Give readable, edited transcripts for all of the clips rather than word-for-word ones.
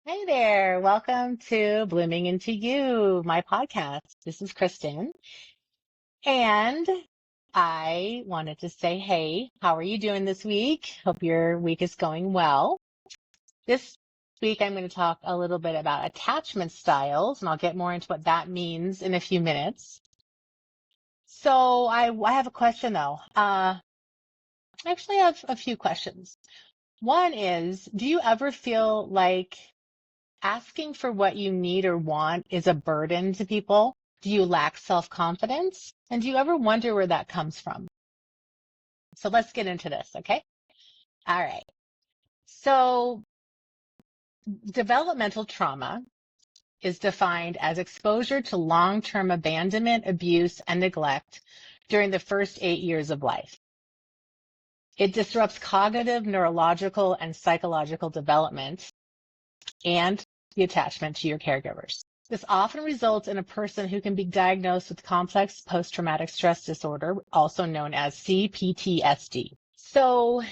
Hey there. Welcome to Blooming Into You, my podcast. This is Kristen. And I wanted to say, hey, how are you doing this week? Hope your week is going well. This week, I'm going to talk a little bit about attachment styles, and I'll get more into what that means in a few minutes. So I have a question though. Actually, I have a few questions. One is, do you ever feel like asking for what you need or want is a burden to people? Do you lack self-confidence? And do you ever wonder where that comes from? So let's get into this, okay? All right. So developmental trauma is defined as exposure to long-term abandonment, abuse, and neglect during the first 8 years of life. It disrupts cognitive, neurological, and psychological development and the attachment to your caregivers. This often results in a person who can be diagnosed with complex post-traumatic stress disorder, also known as CPTSD. So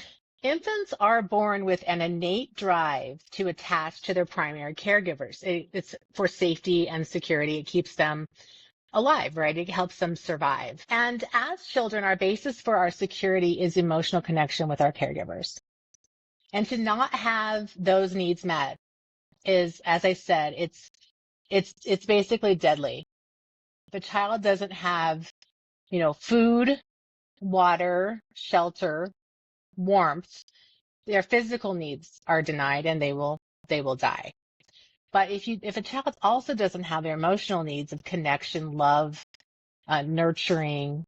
infants are born with an innate drive to attach to their primary caregivers. It's for safety and security. It keeps them alive, right? It helps them survive. And as children, our basis for our security is emotional connection with our caregivers. And to not have those needs met is, as I said, it's basically deadly. If a child doesn't have, food, water, shelter, warmth, their physical needs are denied and they will die. But if a child also doesn't have their emotional needs of connection, love, nurturing,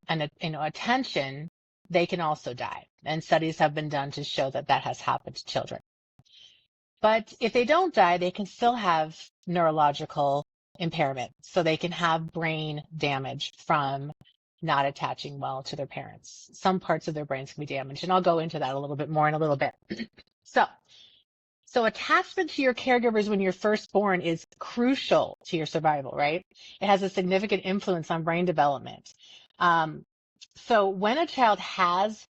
and attention, they can also die. And studies have been done to show that that has happened to children. But if they don't die, they can still have neurological impairment. So they can have brain damage from not attaching well to their parents. Some parts of their brains can be damaged. And I'll go into that a little bit more in a little bit. So attachment to your caregivers when you're first born is crucial to your survival, right? It has a significant influence on brain development. So when a child has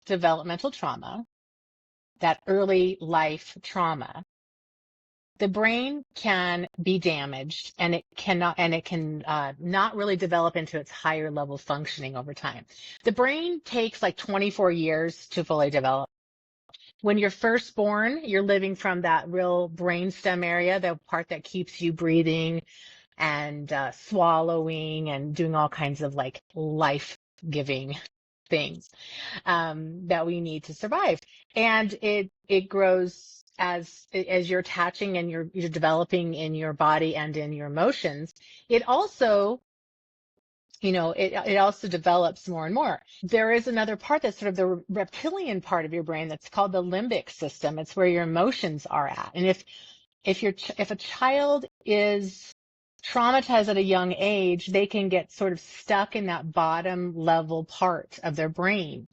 developmental trauma, that early life trauma, the brain can be damaged and it can not really develop into its higher level functioning over time. The brain takes like 24 years to fully develop. When you're first born, you're living from that real brainstem area, the part that keeps you breathing and swallowing and doing all kinds of like life-giving things that we need to survive. And it grows as you're attaching and you're developing in your body and in your emotions. It also, it also develops more and more. There is another part that's sort of the reptilian part of your brain that's called the limbic system. It's where your emotions are at. And if a child is traumatized at a young age, they can get sort of stuck in that bottom level part of their brain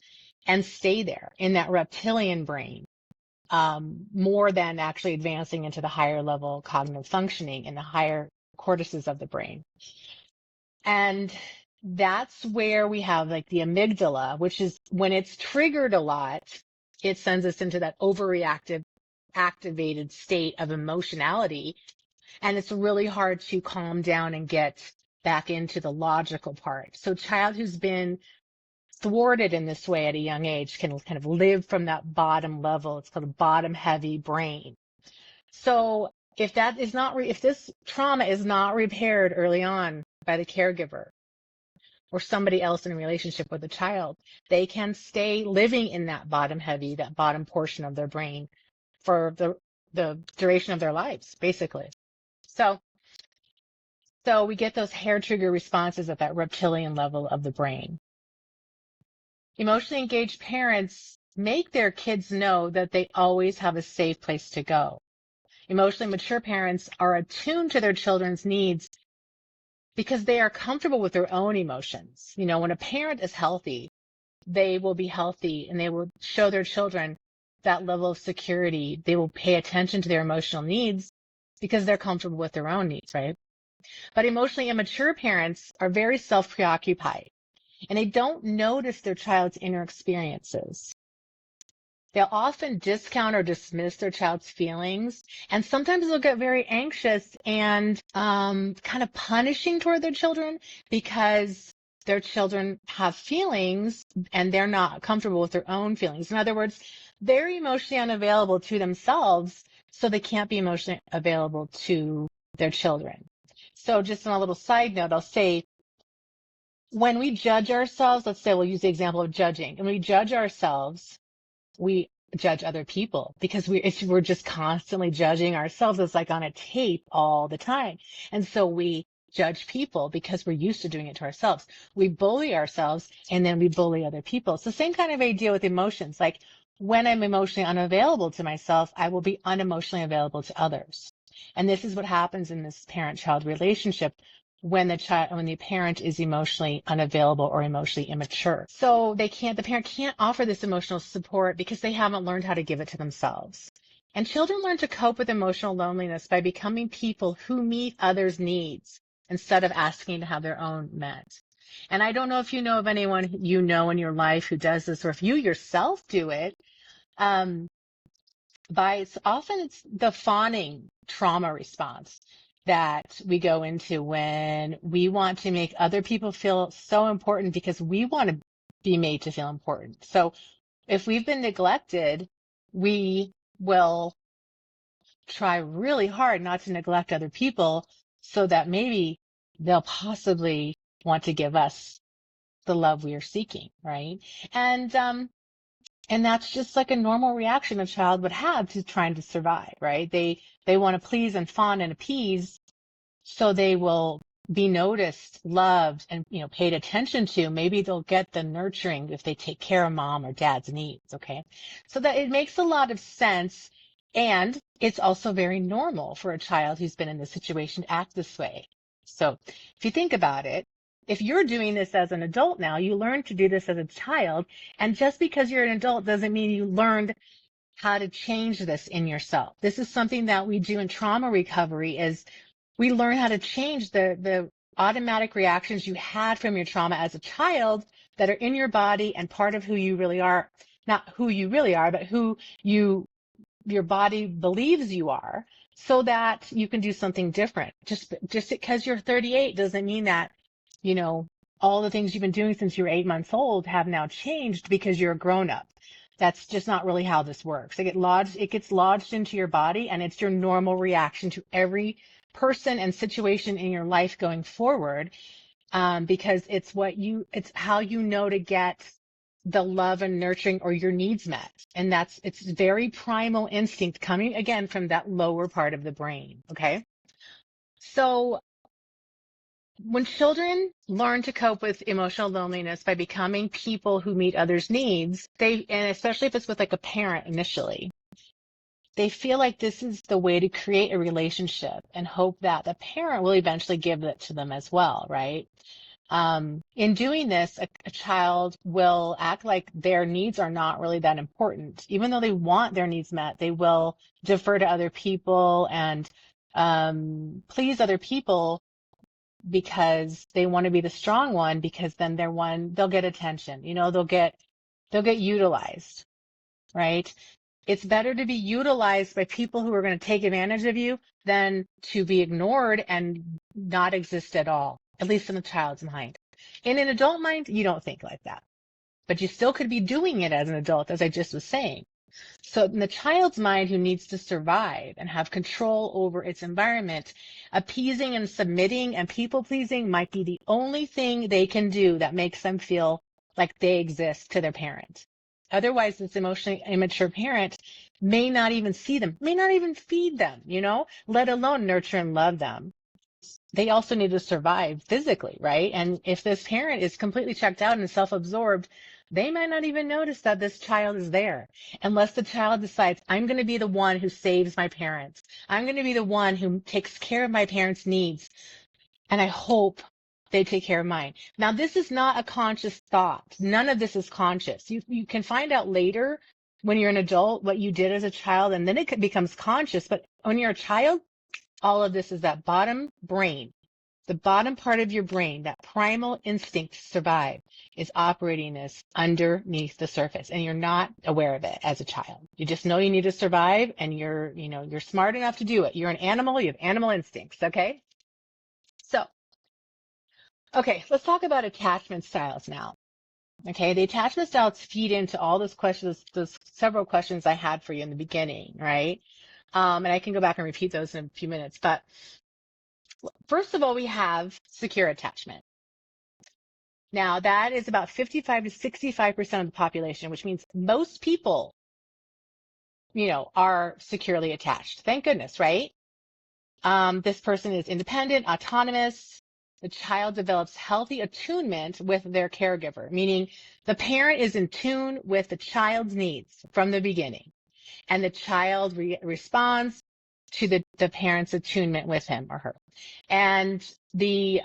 and stay there in that reptilian brain, more than actually advancing into the higher level cognitive functioning in the higher cortices of the brain. And that's where we have like the amygdala, which is when it's triggered a lot, it sends us into that overreactive, activated state of emotionality. And it's really hard to calm down and get back into the logical part. So a child who's been thwarted in this way at a young age can kind of live from that bottom level. It's called a bottom heavy brain. So if this trauma is not repaired early on by the caregiver or somebody else in a relationship with the child, they can stay living in that bottom heavy, that bottom portion of their brain for the duration of their lives, basically. So we get those hair trigger responses at that reptilian level of the brain. Emotionally engaged parents make their kids know that they always have a safe place to go. Emotionally mature parents are attuned to their children's needs because they are comfortable with their own emotions. When a parent is healthy, they will be healthy and they will show their children that level of security. They will pay attention to their emotional needs because they're comfortable with their own needs, right? But emotionally immature parents are very self-preoccupied and they don't notice their child's inner experiences. they'll often discount or dismiss their child's feelings. And sometimes they'll get very anxious and kind of punishing toward their children because their children have feelings and they're not comfortable with their own feelings. In other words, they're emotionally unavailable to themselves, so they can't be emotionally available to their children. So just on a little side note, I'll say when we judge ourselves, let's say we'll use the example of judging. When we judge ourselves, we judge other people because we're just constantly judging ourselves. It's like on a tape all the time. And so we judge people because we're used to doing it to ourselves. We bully ourselves and then we bully other people. It's the same kind of idea with emotions. Like when I'm emotionally unavailable to myself, I will be unemotionally available to others. And this is what happens in this parent-child relationship when the parent is emotionally unavailable or emotionally immature. So the parent can't offer this emotional support because they haven't learned how to give it to themselves. And children learn to cope with emotional loneliness by becoming people who meet others' needs instead of asking to have their own met. And I don't know if you know of anyone you know in your life who does this, or if you yourself do it. Often it's the fawning trauma response that we go into when we want to make other people feel so important because we want to be made to feel important. So if we've been neglected, we will try really hard not to neglect other people so that maybe they'll possibly want to give us the love we are seeking, right? And that's just like a normal reaction a child would have to trying to survive, right? They want to please and fawn and appease, so they will be noticed, loved, and paid attention to. Maybe they'll get the nurturing if they take care of mom or dad's needs. Okay, so that it makes a lot of sense, and it's also very normal for a child who's been in this situation to act this way. So if you think about it, if you're doing this as an adult now, you learned to do this as a child, and just because you're an adult doesn't mean you learned how to change this in yourself. This is something that we do in trauma recovery, is we learn how to change the automatic reactions you had from your trauma as a child that are in your body and part of who you really are. Not who you really are, but who your body believes you are, so that you can do something different. Just because you're 38 doesn't mean that, all the things you've been doing since you were 8 months old have now changed because you're a grown up. That's just not really how this works. It gets lodged into your body, and it's your normal reaction to every person and situation in your life going forward, because it's how you know to get the love and nurturing or your needs met. And it's very primal instinct coming again from that lower part of the brain. Okay. So when children learn to cope with emotional loneliness by becoming people who meet others' needs, and especially if it's with like a parent initially, they feel like this is the way to create a relationship and hope that the parent will eventually give it to them as well, right? In doing this, a child will act like their needs are not really that important. Even though they want their needs met, they will defer to other people and please other people because they want to be the strong one, because then they'll get attention, they'll get utilized, right? It's better to be utilized by people who are going to take advantage of you than to be ignored and not exist at all, at least in a child's mind. In an adult mind, you don't think like that, but you still could be doing it as an adult, as I just was saying. So in the child's mind, who needs to survive and have control over its environment, appeasing and submitting and people-pleasing might be the only thing they can do that makes them feel like they exist to their parent. Otherwise, this emotionally immature parent may not even see them, may not even feed them, let alone nurture and love them. They also need to survive physically, right? And if this parent is completely checked out and self-absorbed, they might not even notice that this child is there, unless the child decides, I'm going to be the one who saves my parents. I'm going to be the one who takes care of my parents' needs. And I hope they take care of mine. Now, this is not a conscious thought. None of this is conscious. You can find out later when you're an adult what you did as a child, and then it becomes conscious. But when you're a child, all of this is that bottom brain The bottom part of your brain, that primal instinct to survive, is operating this underneath the surface, and you're not aware of it as a child. You just know you need to survive, and you're smart enough to do it. You're an animal. You have animal instincts. Okay. So, okay, let's talk about attachment styles now. Okay, the attachment styles feed into all those questions, those several questions I had for you in the beginning, right? And I can go back and repeat those in a few minutes. But first of all, we have secure attachment. Now, that is about 55 to 65% of the population, which means most people, are securely attached. Thank goodness, right? This person is independent, autonomous. The child develops healthy attunement with their caregiver, meaning the parent is in tune with the child's needs from the beginning, and the child responds to the parent's attunement with him or her. And the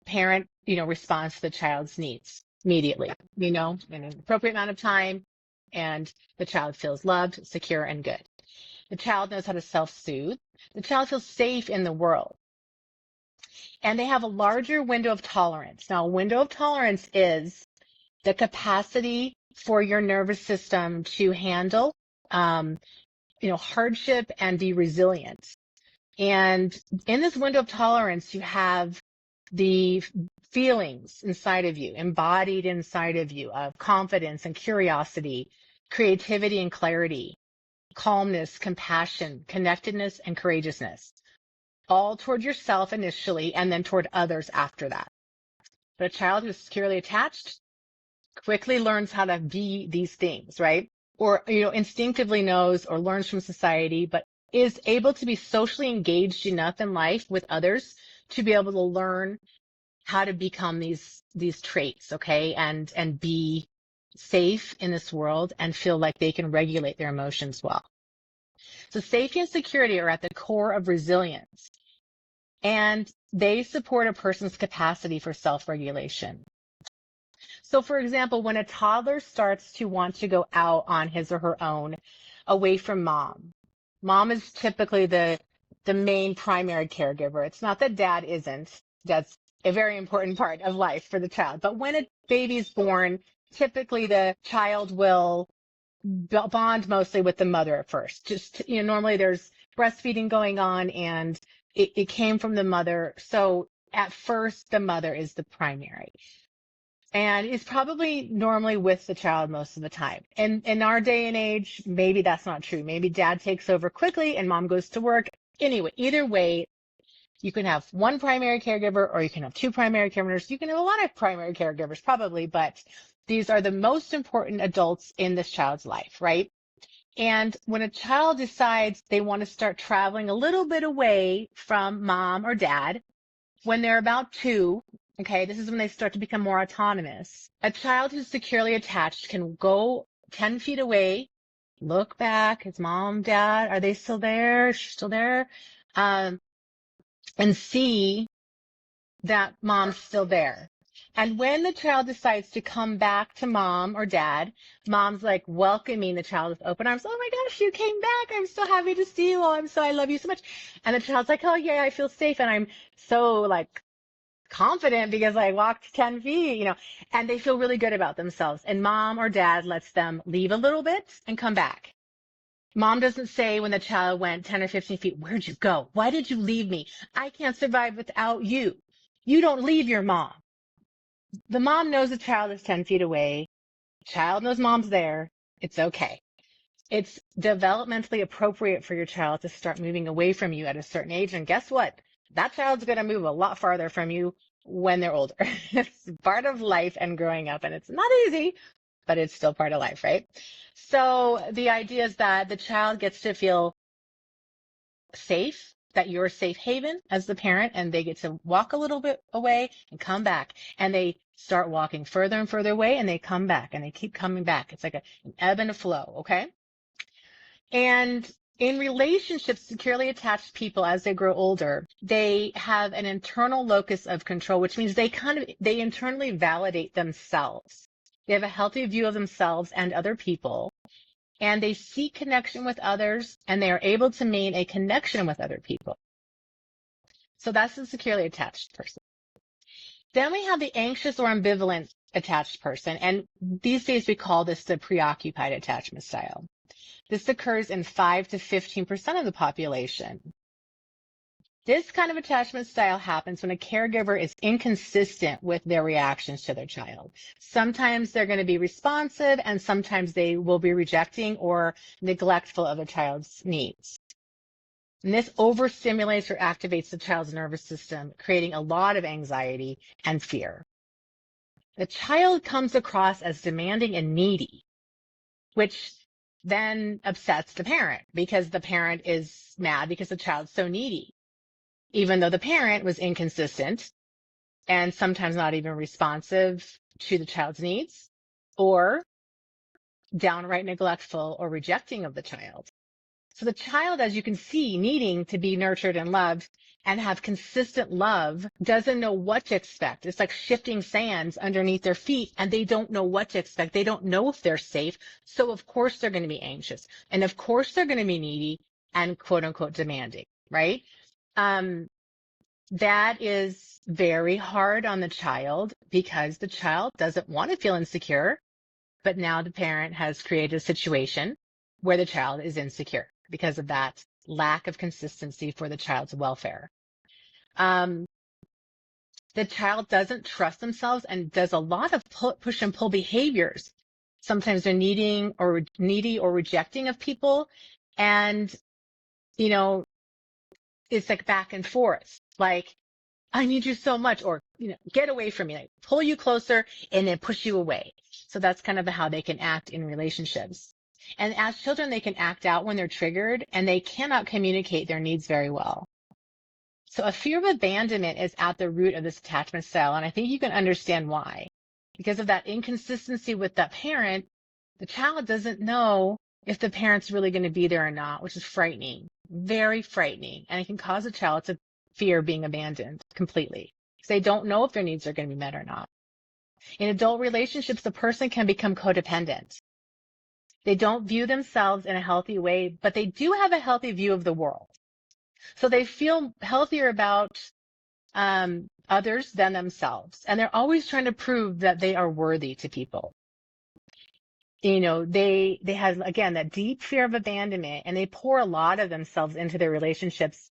parent, responds to the child's needs immediately, in an appropriate amount of time, and the child feels loved, secure, and good. The child knows how to self-soothe. The child feels safe in the world. And they have a larger window of tolerance. Now, a window of tolerance is the capacity for your nervous system to handle, hardship and be resilient. And in this window of tolerance, you have the feelings inside of you, embodied inside of you, of confidence and curiosity, creativity and clarity, calmness, compassion, connectedness, and courageousness, all toward yourself initially, and then toward others after that. But a child who's securely attached quickly learns how to be these things, right? Or, instinctively knows or learns from society, but is able to be socially engaged enough in life with others to be able to learn how to become these traits, okay? And be safe in this world and feel like they can regulate their emotions well. So safety and security are at the core of resilience, and they support a person's capacity for self-regulation. So, for example, when a toddler starts to want to go out on his or her own away from mom, mom is typically the main primary caregiver. It's not that dad isn't. That's a very important part of life for the child. But when a baby's born, typically the child will bond mostly with the mother at first. Just, normally there's breastfeeding going on, and it came from the mother. So at first, the mother is the primary. And is probably normally with the child most of the time. And in our day and age, maybe that's not true. Maybe dad takes over quickly and mom goes to work. Anyway, either way, you can have one primary caregiver, or you can have two primary caregivers. You can have a lot of primary caregivers probably, but these are the most important adults in this child's life, right? And when a child decides they want to start traveling a little bit away from mom or dad, when they're about 2, okay, this is when they start to become more autonomous. A child who's securely attached can go 10 feet away, look back, is mom, dad, are they still there? Is she still there? And see that mom's still there. And when the child decides to come back to mom or dad, mom's like welcoming the child with open arms. Oh my gosh, you came back. I'm so happy to see you. I love you so much. And the child's like, oh yeah, I feel safe. And I'm so confident because I walked 10 feet, and they feel really good about themselves. And mom or dad lets them leave a little bit and come back. Mom doesn't say when the child went 10 or 15 feet, where'd you go? Why did you leave me? I can't survive without you. You don't leave your mom. The mom knows the child is 10 feet away. The child knows mom's there. It's okay. It's developmentally appropriate for your child to start moving away from you at a certain age. And guess what? That child's going to move a lot farther from you when they're older. It's part of life and growing up, and it's not easy, but it's still part of life, right? So the idea is that the child gets to feel safe, that you're a safe haven as the parent, and they get to walk a little bit away and come back. And they start walking further and further away, and they come back, and they keep coming back. It's like an ebb and a flow, okay? And in relationships, securely attached people, as they grow older, they have an internal locus of control, which means they internally validate themselves. They have a healthy view of themselves and other people, and they seek connection with others, and they are able to maintain a connection with other people. So that's the securely attached person. Then we have the anxious or ambivalent attached person. And these days we call this the preoccupied attachment style. This occurs in 5 to 15% of the population. This kind of attachment style happens when a caregiver is inconsistent with their reactions to their child. Sometimes they're going to be responsive and sometimes they will be rejecting or neglectful of the child's needs. And this overstimulates or activates the child's nervous system, creating a lot of anxiety and fear. The child comes across as demanding and needy, which then upsets the parent because the parent is mad because the child's so needy, even though the parent was inconsistent and sometimes not even responsive to the child's needs or downright neglectful or rejecting of the child. So the child, as you can see, needing to be nurtured and loved and have consistent love, doesn't know what to expect. It's like shifting sands underneath their feet and they don't know what to expect. They don't know if they're safe. So of course they're going to be anxious. And of course they're going to be needy and quote unquote demanding, right? That is very hard on the child because the child doesn't want to feel insecure, but now the parent has created a situation where the child is insecure because of that lack of consistency for the child's welfare. The child doesn't trust themselves and does a lot of push and pull behaviors. Sometimes they're needy or rejecting of people. And, you know, it's like back and forth, like, I need you so much, or, get away from me, like pull you closer and then push you away. So that's kind of how they can act in relationships. And as children, they can act out when they're triggered and they cannot communicate their needs very well. So a fear of abandonment is at the root of this attachment style. And I think you can understand why. Because of that inconsistency with that parent, the child doesn't know if the parent's really going to be there or not, which is frightening, very frightening. And it can cause a child to fear being abandoned completely because they don't know if their needs are going to be met or not. In adult relationships, the person can become codependent. They don't view themselves in a healthy way, but they do have a healthy view of the world. So they feel healthier about others than themselves. And they're always trying to prove that they are worthy to people. They have, again, that deep fear of abandonment, and they pour a lot of themselves into their relationships,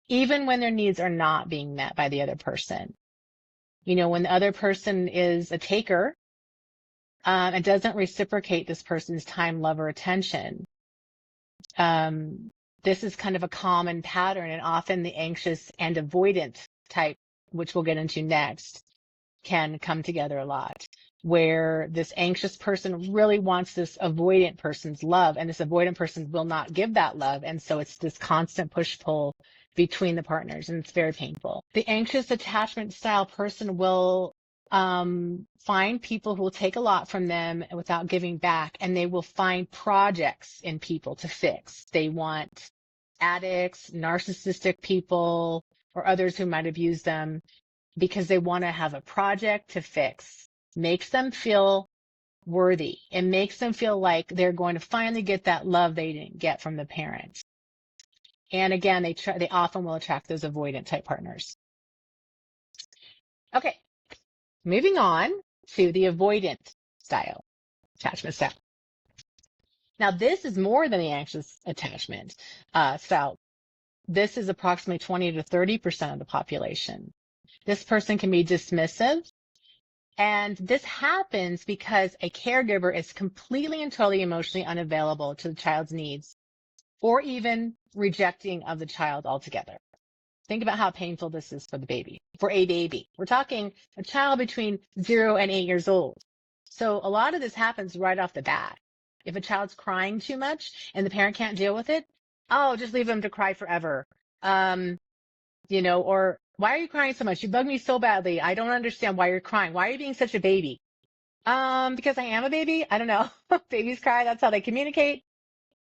even when their needs are not being met by the other person. When the other person is a taker, and doesn't reciprocate this person's time, love, or attention. This is kind of a common pattern, and often the anxious and avoidant type, which we'll get into next, can come together a lot, where this anxious person really wants this avoidant person's love, and this avoidant person will not give that love. And so it's this constant push-pull between the partners, and it's very painful. The anxious attachment style person will find people who will take a lot from them without giving back, and they will find projects in people to fix. They want addicts, narcissistic people, or others who might abuse them because they want to have a project to fix. Makes them feel worthy. It makes them feel like they're going to finally get that love they didn't get from the parent. And again, they often will attract those avoidant type partners. Okay. Moving on to the avoidant style, attachment style. Now, this is more than the anxious attachment style. This is approximately 20 to 30% of the population. This person can be dismissive, and this happens because a caregiver is completely and totally emotionally unavailable to the child's needs, or even rejecting of the child altogether. Think about how painful this is for a baby. We're talking a child between 0 and 8 years old. So a lot of this happens right off the bat. If a child's crying too much and the parent can't deal with it, just leave them to cry forever. Or why are you crying so much? You bug me so badly. I don't understand why you're crying. Why are you being such a baby? Because I am a baby. I don't know. Babies cry. That's how they communicate.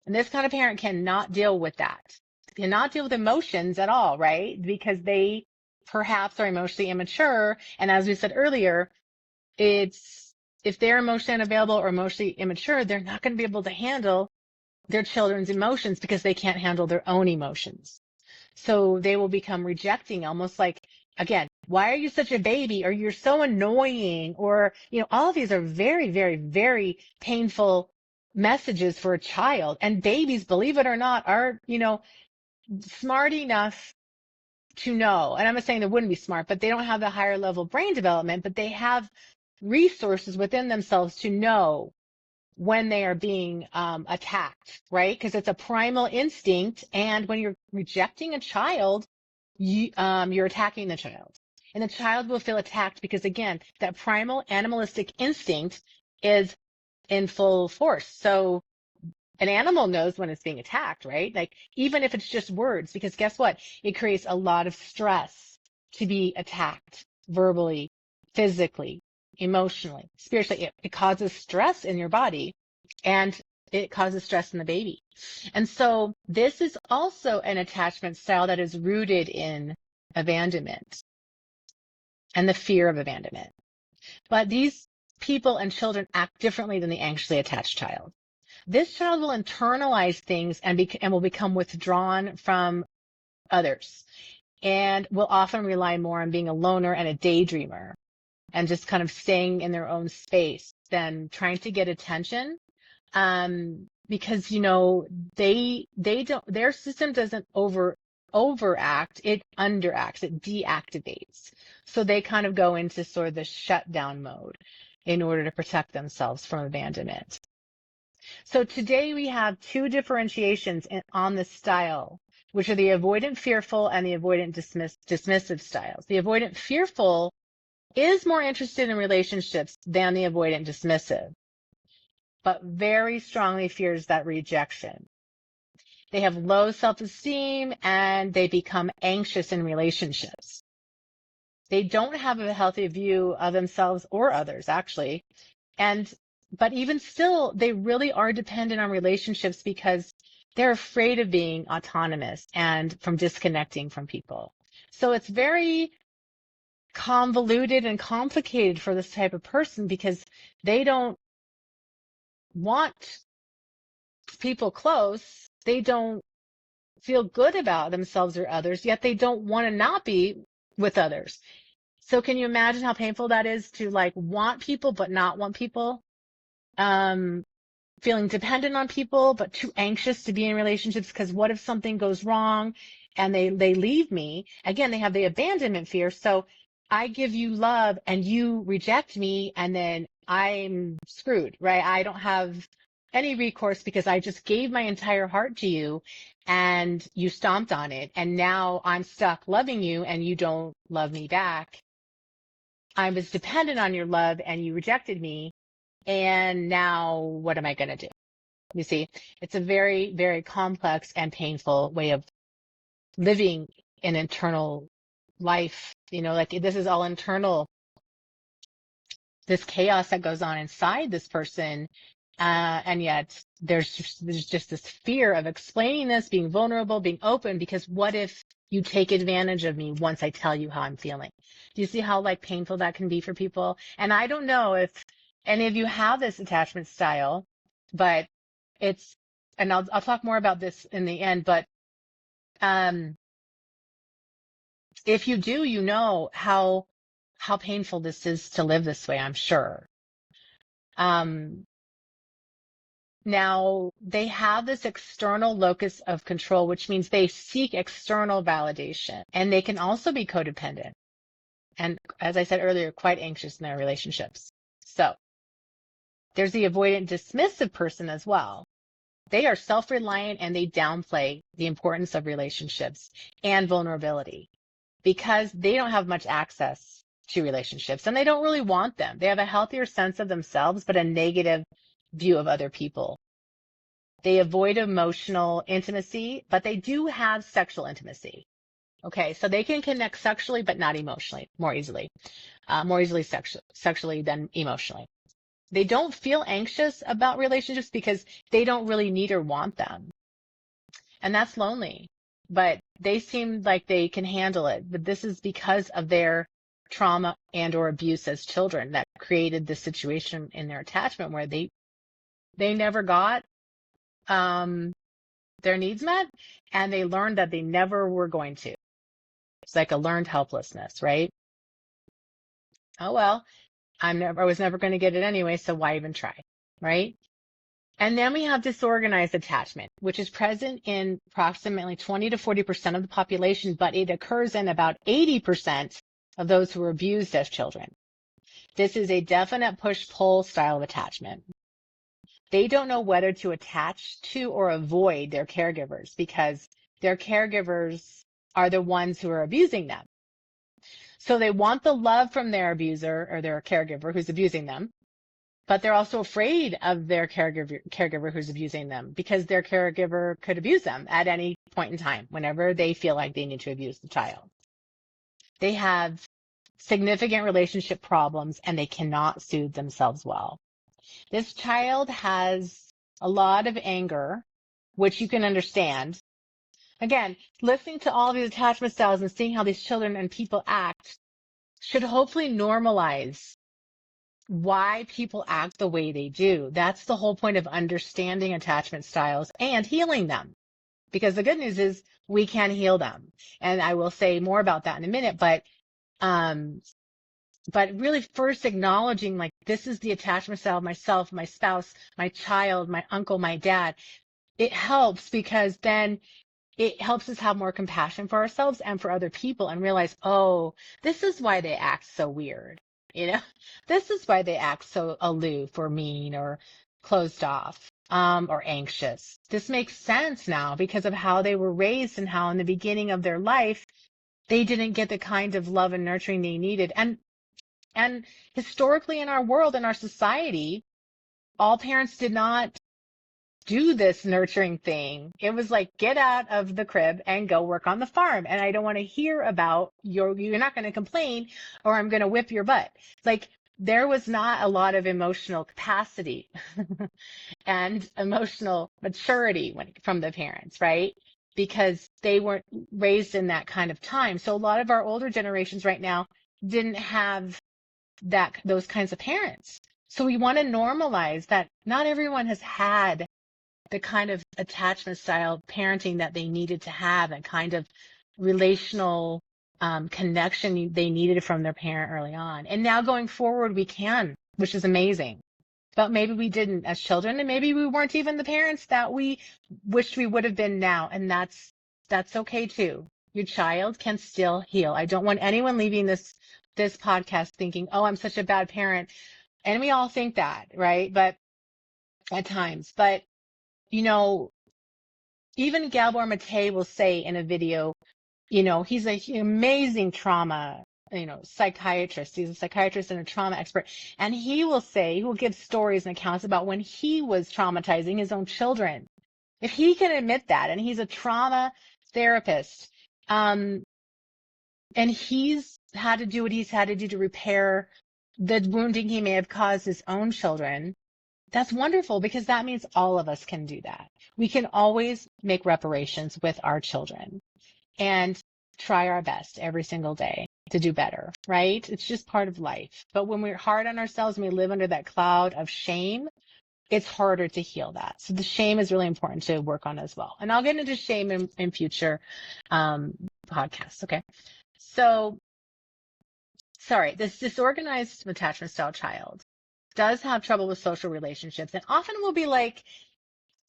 And this kind of parent cannot deal with that. Cannot deal with emotions at all, right? Because they perhaps are emotionally immature. And as we said earlier, if they're emotionally unavailable or emotionally immature, they're not going to be able to handle their children's emotions because they can't handle their own emotions. So they will become rejecting, almost like, again, why are you such a baby? Or you're so annoying? Or, all of these are very, very, very painful messages for a child. And babies, believe it or not, are, smart enough to know. And I'm not saying they wouldn't be smart, but they don't have the higher level brain development, but they have resources within themselves to know when they are being attacked, right? Because it's a primal instinct. And when you're rejecting a child, you're attacking the child. And the child will feel attacked because, again, that primal animalistic instinct is in full force. So an animal knows when it's being attacked, right? Like, even if it's just words, because guess what? It creates a lot of stress to be attacked verbally, physically, emotionally, spiritually. It causes stress in your body, and it causes stress in the baby. And so this is also an attachment style that is rooted in abandonment and the fear of abandonment. But these people and children act differently than the anxiously attached child. This child will internalize things and will become withdrawn from others, and will often rely more on being a loner and a daydreamer and just kind of staying in their own space than trying to get attention. Because, they don't, their system doesn't overact, it underacts, it deactivates. So they kind of go into sort of the shutdown mode in order to protect themselves from abandonment. So today we have two differentiations on this style, which are the avoidant fearful and the avoidant dismissive styles. The avoidant fearful is more interested in relationships than the avoidant dismissive, but very strongly fears that rejection. They have low self-esteem and they become anxious in relationships. They don't have a healthy view of themselves or others, actually. But even still, they really are dependent on relationships because they're afraid of being autonomous and from disconnecting from people. So it's very convoluted and complicated for this type of person because they don't want people close. They don't feel good about themselves or others, yet they don't want to not be with others. So can you imagine how painful that is to want people but not want people? Feeling dependent on people, but too anxious to be in relationships because what if something goes wrong and they leave me? Again, they have the abandonment fear. So I give you love and you reject me and then I'm screwed, right? I don't have any recourse because I just gave my entire heart to you and you stomped on it. And now I'm stuck loving you and you don't love me back. I was dependent on your love and you rejected me. And now what am I going to do? You see, it's a very, very complex and painful way of living an internal life. This is all internal, this chaos that goes on inside this person. And yet there's just this fear of explaining this, being vulnerable, being open, because what if you take advantage of me once I tell you how I'm feeling? Do you see how painful that can be for people? And I don't know if any of you have this attachment style, but and I'll talk more about this in the end, but if you do, you know how painful this is to live this way, I'm sure. Now, they have this external locus of control, which means they seek external validation, and they can also be codependent. And as I said earlier, quite anxious in their relationships. So there's the avoidant dismissive person as well. They are self-reliant and they downplay the importance of relationships and vulnerability because they don't have much access to relationships and they don't really want them. They have a healthier sense of themselves, but a negative view of other people. They avoid emotional intimacy, but they do have sexual intimacy. Okay, so they can connect sexually, but not emotionally, more easily sexually than emotionally. They don't feel anxious about relationships because they don't really need or want them. And that's lonely, but they seem like they can handle it. But this is because of their trauma and or abuse as children that created this situation in their attachment where they never got the their needs met, and they learned that they never were going to. It's like a learned helplessness, right? Oh, well, I was never going to get it anyway, so why even try, right? And then we have disorganized attachment, which is present in approximately 20 to 40% of the population, but it occurs in about 80% of those who were abused as children. This is a definite push-pull style of attachment. They don't know whether to attach to or avoid their caregivers because their caregivers are the ones who are abusing them. So they want the love from their abuser or their caregiver who's abusing them, but they're also afraid of their caregiver who's abusing them because their caregiver could abuse them at any point in time, whenever they feel like they need to abuse the child. They have significant relationship problems and they cannot soothe themselves well. This child has a lot of anger, which you can understand. Again, listening to all of these attachment styles and seeing how these children and people act should hopefully normalize why people act the way they do. That's the whole point of understanding attachment styles and healing them. Because the good news is we can heal them. And I will say more about that in a minute, but really first acknowledging like this is the attachment style of myself, my spouse, my child, my uncle, my dad. It helps because then it helps us have more compassion for ourselves and for other people and realize, oh, this is why they act so weird. This is why they act so aloof or mean or closed off, or anxious. This makes sense now because of how they were raised and how in the beginning of their life, they didn't get the kind of love and nurturing they needed. And historically in our world, in our society, all parents did not do this nurturing thing. It was like, get out of the crib and go work on the farm. And I don't want to hear about you're not going to complain or I'm going to whip your butt. Like there was not a lot of emotional capacity and emotional maturity from the parents, right? Because they weren't raised in that kind of time. So a lot of our older generations right now didn't have those kinds of parents. So we want to normalize that not everyone has had the kind of attachment style parenting that they needed to have, and kind of relational connection they needed from their parent early on. And now going forward, we can, which is amazing. But maybe we didn't as children, and maybe we weren't even the parents that we wished we would have been now. And that's okay too. Your child can still heal. I don't want anyone leaving this podcast thinking, oh, I'm such a bad parent. And we all think that, right? But at times, but even Gabor Mate will say in a video, he's an amazing trauma, psychiatrist. He's a psychiatrist and a trauma expert. And he will give stories and accounts about when he was traumatizing his own children. If he can admit that, and he's a trauma therapist, and he's had to do what he's had to do to repair the wounding he may have caused his own children, that's wonderful because that means all of us can do that. We can always make reparations with our children and try our best every single day to do better, right? It's just part of life. But when we're hard on ourselves and we live under that cloud of shame, it's harder to heal that. So the shame is really important to work on as well. And I'll get into shame in future podcasts, okay? So, this disorganized attachment style child does have trouble with social relationships and often will be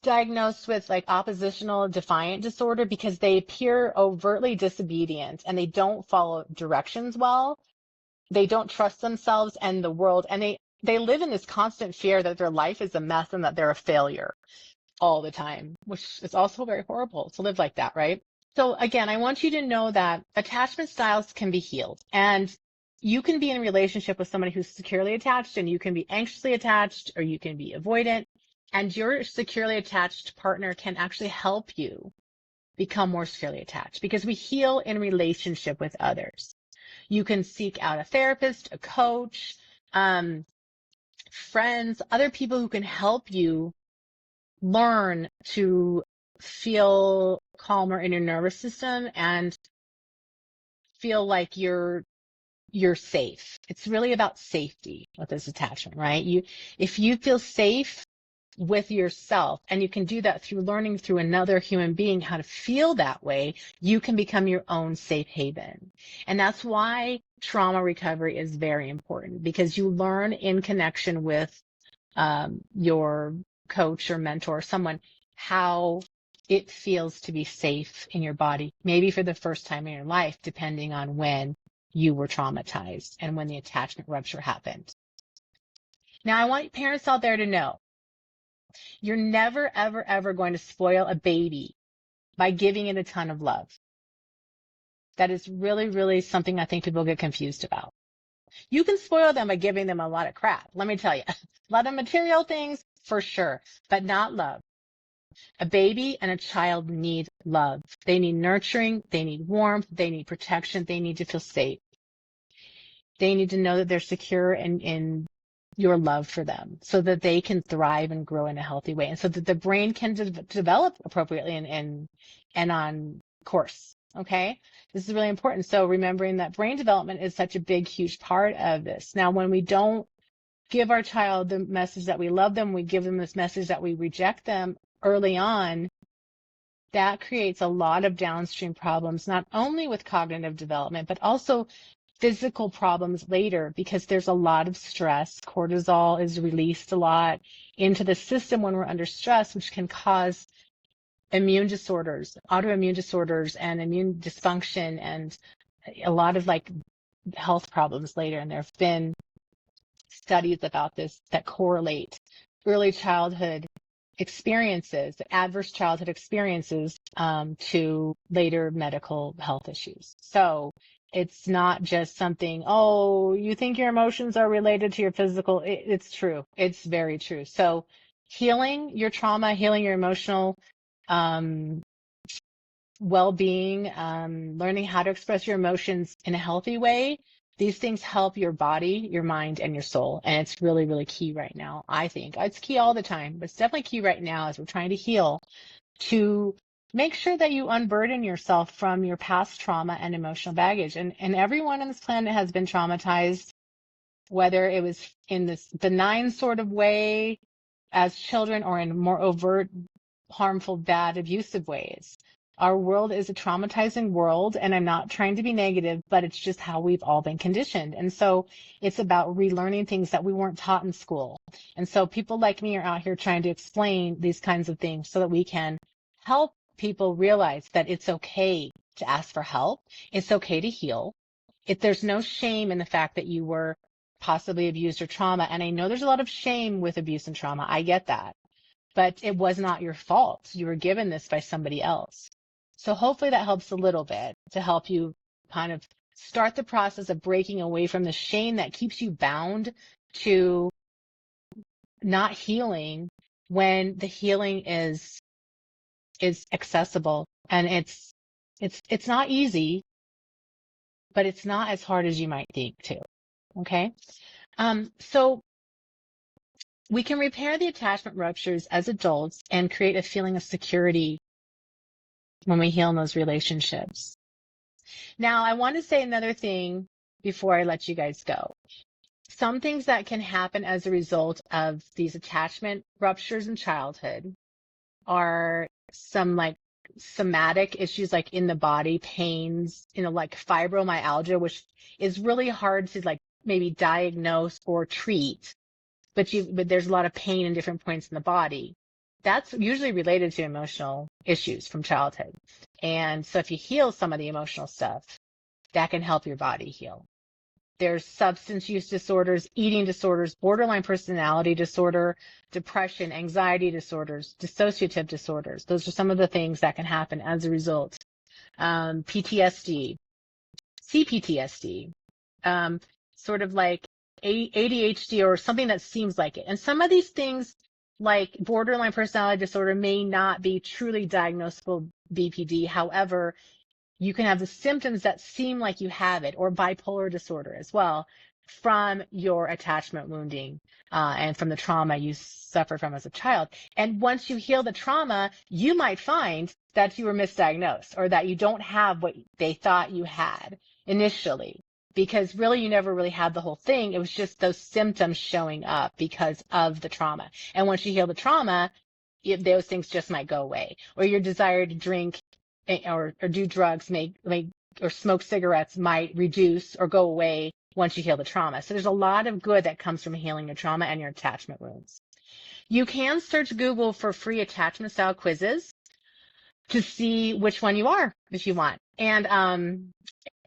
diagnosed with oppositional defiant disorder because they appear overtly disobedient and they don't follow directions well. They don't trust themselves and the world, and they live in this constant fear that their life is a mess and that they're a failure all the time, which is also very horrible to live like that, right? So again, I want you to know that attachment styles can be healed, and you can be in a relationship with somebody who's securely attached, and you can be anxiously attached, or you can be avoidant, and your securely attached partner can actually help you become more securely attached because we heal in relationship with others. You can seek out a therapist, a coach, friends, other people who can help you learn to feel calmer in your nervous system and feel like you're safe. It's really about safety with this attachment, right? If you feel safe, with yourself, and you can do that through learning through another human being how to feel that way, you can become your own safe haven. And that's why trauma recovery is very important, because you learn in connection with your coach or mentor, someone, how it feels to be safe in your body, maybe for the first time in your life, depending on when you were traumatized and when the attachment rupture happened. Now, I want parents out there to know, you're never, ever, ever going to spoil a baby by giving it a ton of love. That is really, really something I think people get confused about. You can spoil them by giving them a lot of crap. Let me tell you, a lot of material things for sure, but not love. A baby and a child need love. They need nurturing. They need warmth. They need protection. They need to feel safe. They need to know that they're secure in your love for them, so that they can thrive and grow in a healthy way, and so that the brain can develop appropriately and on course. Okay, this is really important. So remembering that brain development is such a big, huge part of this. Now, when we don't give our child the message that we love them, we give them this message that we reject them early on, that creates a lot of downstream problems, not only with cognitive development, but also physical problems later, because there's a lot of stress. Cortisol is released a lot into the system when we're under stress, which can cause immune disorders, autoimmune disorders, and immune dysfunction, and a lot of like health problems later. And there have been studies about this that correlate early childhood experiences, adverse childhood experiences, to later medical health issues. So it's not just something, oh, you think your emotions are related to your physical. It's true. It's very true. So healing your trauma, healing your emotional well-being, learning how to express your emotions in a healthy way, these things help your body, your mind, and your soul. And it's really, really key right now. I think it's key all the time, but it's definitely key right now as we're trying to heal, to make sure that you unburden yourself from your past trauma and emotional baggage. And everyone on this planet has been traumatized, whether it was in this benign sort of way as children or in more overt, harmful, bad, abusive ways. Our world is a traumatizing world, and I'm not trying to be negative, but it's just how we've all been conditioned. And so it's about relearning things that we weren't taught in school. And so people like me are out here trying to explain these kinds of things so that we can help people realize that it's okay to ask for help. It's okay to heal. There's no shame in the fact that you were possibly abused or trauma. And I know there's a lot of shame with abuse and trauma. I get that. But it was not your fault. You were given this by somebody else. So hopefully that helps a little bit to help you kind of start the process of breaking away from the shame that keeps you bound to not healing, when the healing is accessible. And it's not easy, but it's not as hard as you might think too. Okay. So we can repair the attachment ruptures as adults and create a feeling of security when we heal in those relationships. Now, I want to say another thing before I let you guys go. Some things that can happen as a result of these attachment ruptures in childhood are some like somatic issues, like in the body, pains, like fibromyalgia, which is really hard to like maybe diagnose or treat, but there's a lot of pain in different points in the body. That's usually related to emotional issues from childhood. And so if you heal some of the emotional stuff, that can help your body heal. There's substance use disorders, eating disorders, borderline personality disorder, depression, anxiety disorders, dissociative disorders. Those are some of the things that can happen as a result. PTSD, CPTSD, sort of like ADHD or something that seems like it. And some of these things, like borderline personality disorder, may not be truly diagnosable BPD. However, you can have the symptoms that seem like you have it, or bipolar disorder as well, from your attachment wounding and from the trauma you suffered from as a child. And once you heal the trauma, you might find that you were misdiagnosed, or that you don't have what they thought you had initially. because really you never really had the whole thing. It was just those symptoms showing up because of the trauma. And once you heal the trauma, those things just might go away. Or your desire to drink or do drugs or smoke cigarettes might reduce or go away once you heal the trauma. So there's a lot of good that comes from healing your trauma and your attachment wounds. You can search Google for free attachment style quizzes to see which one you are if you want. And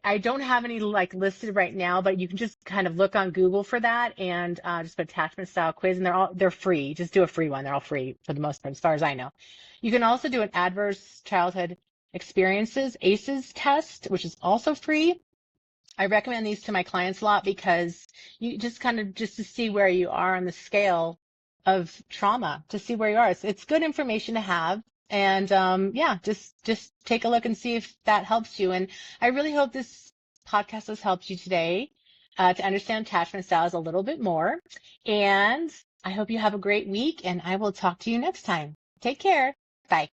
I don't have any like listed right now, but you can just kind of look on Google for that and just put attachment style quiz, and they're free. Just do a free one. They're all free for the most part, as far as I know. You can also do an adverse childhood experiences ACEs test, which is also free. I recommend these to my clients a lot because you just kind of just to see where you are on the scale of trauma, to see where you are. It's good information to have. And yeah, just take a look and see if that helps you. And I really hope this podcast has helped you today to understand attachment styles a little bit more. And I hope you have a great week, and I will talk to you next time. Take care. Bye.